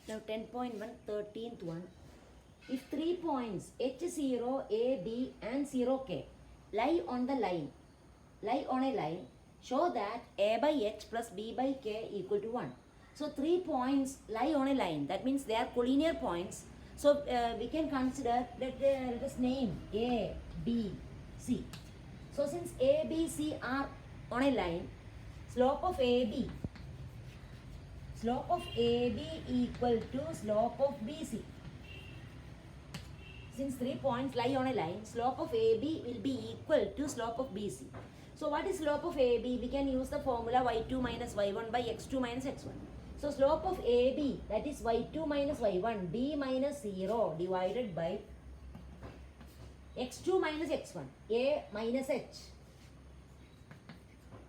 Now 10.1, 13th one. If 3 points H0, A, B and 0K lie on a line, show that A by H plus B by K equal to 1. So 3 points lie on a line. That means they are collinear points. So we can consider that let us name A, B, C. So since A, B, C are on a line, slope of AB equal to slope of BC. Since 3 points lie on a line, slope of AB will be equal to slope of BC. So what is slope of AB? We can use the formula y2 minus y1 by x2 minus x1. So slope of AB, that is y2 minus y1, b minus 0 divided by x2 minus x1, a minus h,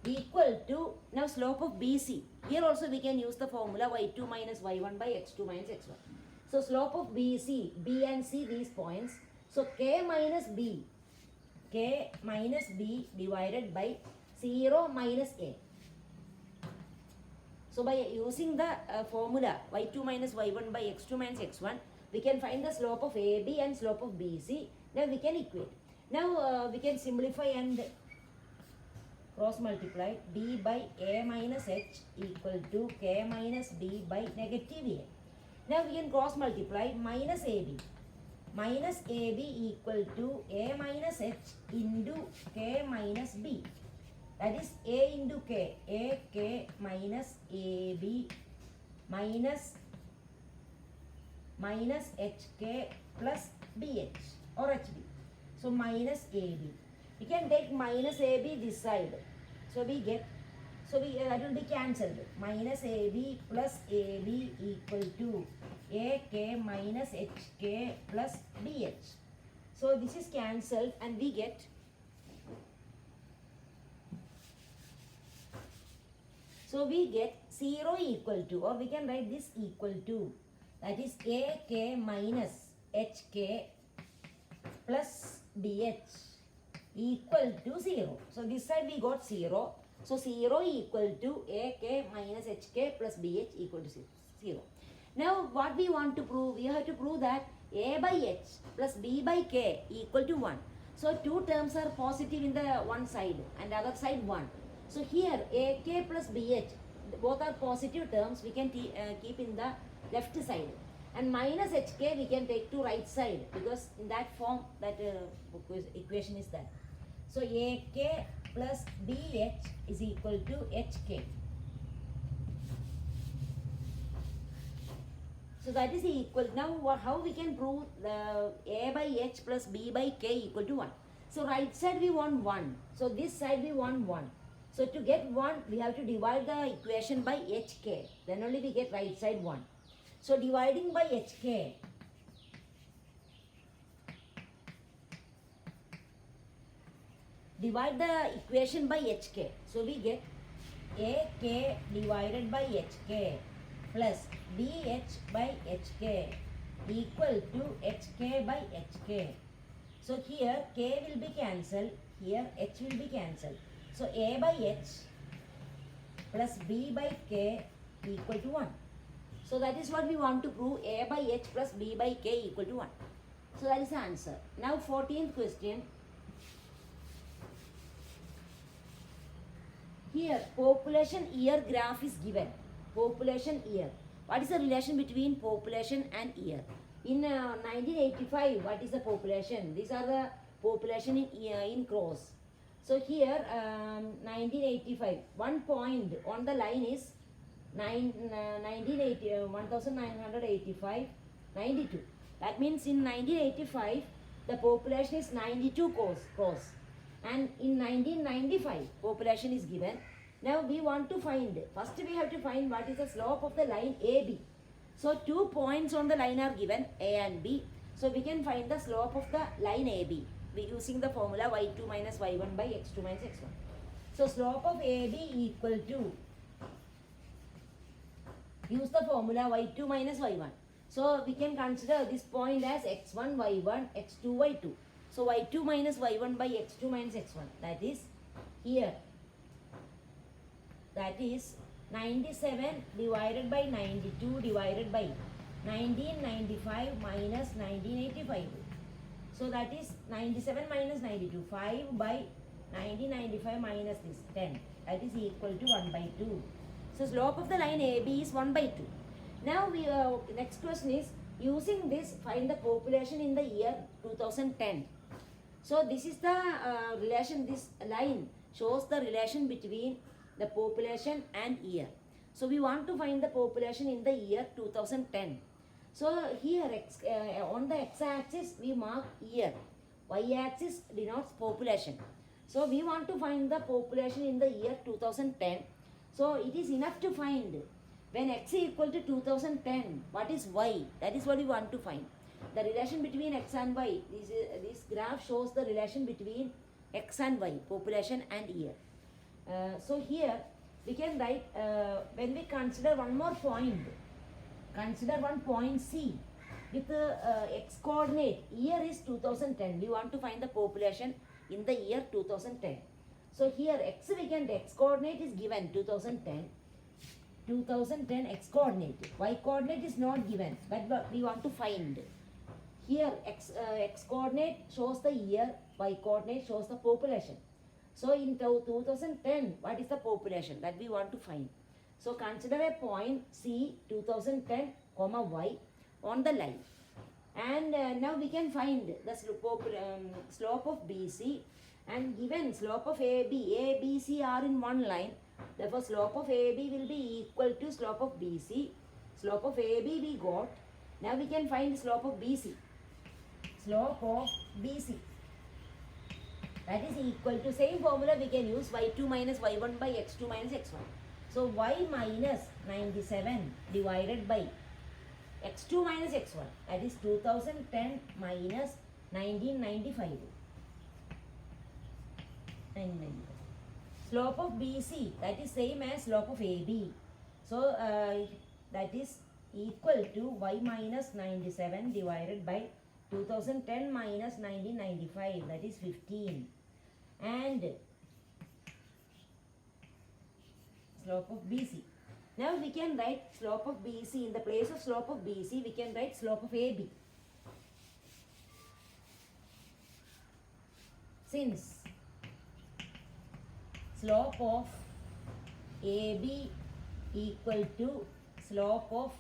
equal to, now slope of BC. Here also we can use the formula y2 minus y1 by x2 minus x1. So slope of BC, B and C, these points. So K minus B divided by 0 minus A. So by using the formula y2 minus y1 by x2 minus x1, we can find the slope of AB and slope of BC. Now we can equate. Now we can simplify and cross multiply. B by A minus H equal to K minus B by negative A. Now we can cross multiply minus AB. Minus AB equal to A minus H into K minus B. That is A into K. AK minus AB minus HK plus BH or HB. So minus AB. We can take minus AB this side. So we get, that will be cancelled. Minus AB plus AB equal to AK minus HK plus BH. So this is cancelled and we get So we get 0 equal to, or we can write this equal to, that is AK minus HK plus BH equal to 0. So this side we got 0. So 0 equal to AK minus HK plus BH equal to 0. Now what we want to prove? We have to prove that A by H plus B by K equal to 1. So two terms are positive in the one side and the other side 1. So here AK plus BH, both are positive terms, we can keep in the left side. And minus HK we can take to right side because in that form that equation is that. So AK plus BH is equal to HK. So that is equal. Now how we can prove the A by H plus B by K equal to 1. So right side we want 1. So this side we want 1. So to get 1, we have to divide the equation by HK. Then only we get right side 1. So dividing by HK, divide the equation by HK. So we get AK divided by HK plus BH by HK equal to HK by HK. So here K will be cancelled, here H will be cancelled. So A by H plus B by K equal to 1. So that is what we want to prove, A by H plus B by K equal to 1. So that is the answer. Now 14th question. Here population year graph is given. Population year. What is the relation between population and year? In 1985, what is the population? These are the population in crores. So here 1985, 1 point on the line is 1985, 92. That means in 1985, the population is 92 crores. And in 1995, population is given. Now we want to find, first we have to find what is the slope of the line AB. So 2 points on the line are given, A and B. So we can find the slope of the line AB. We using the formula y2 minus y1 by x2 minus x1. So slope of AB equal to, use the formula y2 minus y1. So we can consider this point as x1 y1 x2 y2. So y2 minus y1 by x2 minus x1, that is here, that is 97 divided by 92 divided by 1995 minus 1985. So that is 97 minus 92. 5 by 1995 minus this 10. That is equal to 1 by 2. So slope of the line AB is 1 by 2. Now we next question is, using this find the population in the year 2010. So this is the relation, this line shows the relation between the population and year. So we want to find the population in the year 2010. So here on the x-axis we mark year, y-axis denotes population. So we want to find the population in the year 2010. So it is enough to find when x is equal to 2010, what is y? That is what we want to find. The relation between x and y, this graph shows the relation between x and y, population and year. So here we can write, when we consider one more point, consider one point C with the x coordinate. Year is 2010. We want to find the population in the year 2010. So here x, we can, x coordinate is given 2010. 2010 x coordinate. Y coordinate is not given, but we want to find. Here x coordinate shows the year, y coordinate shows the population. So in 2010, what is the population that we want to find? So consider a point C 2010 comma y on the line, and now we can find the slope of BC, and given slope of AB, A, B, C are in one line. Therefore slope of AB will be equal to slope of BC. Slope of AB we got. Now we can find slope of BC. Slope of BC, that is equal to, same formula we can use, y2 minus y1 by x2 minus x1. So y minus 97 divided by x2 minus x1, that is 2010 minus 1995. Slope of BC, that is same as slope of AB. So that is equal to y minus 97 divided by 2010 minus 1995, that is 15. And slope of BC. Now we can write slope of BC, in the place of slope of BC we can write slope of AB. Since slope of AB equal to slope of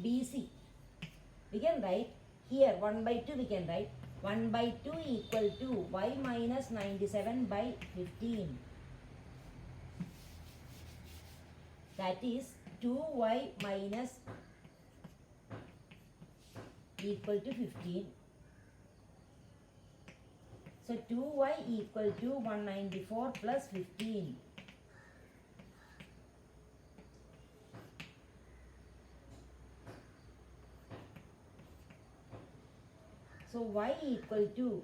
BC, we can write here 1 by 2, we can write 1 by 2 equal to y minus 97 by 15. That is 2y minus equal to 15. So 2y equal to 194 plus 15. So y equal to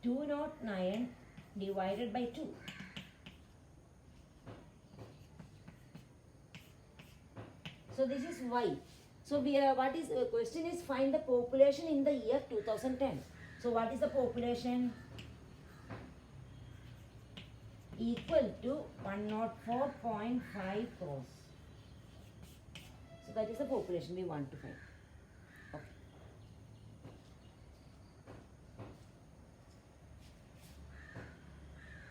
209 divided by 2. So this is y. So we are, what is question is, find the population in the year 2010. So what is the population? Equal to 104.5 crores. So that is the population we want to find.